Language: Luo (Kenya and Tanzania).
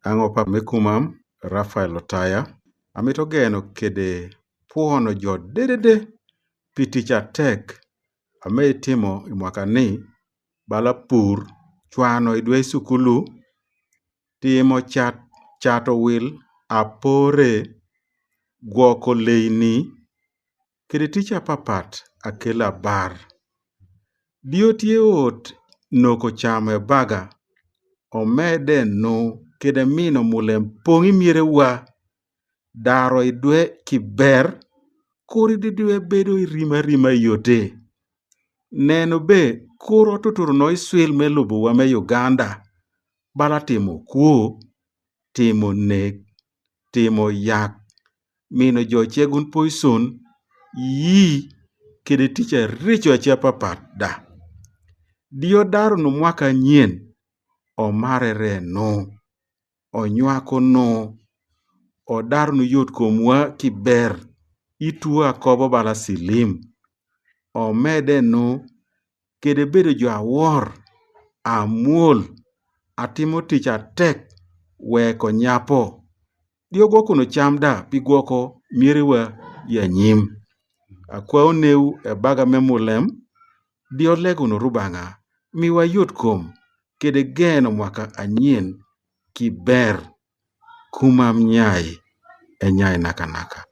Ang'o pa mekumam Rafael Otaya. Amito geno kede puono jo dedede piticha tek. Ame itimo mwaka ni bala pur chwano idwe sukulu timo chato wil apore gwoko leini kede ticha papat akela bar. Dio tie ot noko chame baga omede no kede mino mulem pongi miere wa daro idwe kiber kuri didwe bedo rima yote. Neno be kuro tuturo no iswil melubu wa me Uganda bala timo kuo, timo nek, timo yak, mino jo chegun poison yi kede ticha richo achia papat da. Dio daro no mwaka nyien omarere no, onywako no, odaro no yot komwa kiber, itua akobo bala silim, omede no kede bedo jo awor, amuol, atimo ticha tek, weko nyapo. Dio gwoko no chamda pi gwoko mierewa ya nyim. Akwa oneu e baga memulem, dio lego no rubanga, miwa yot kom, kede geno mwaka anyien, kiber, kumam nyai, e nyai nakanaka.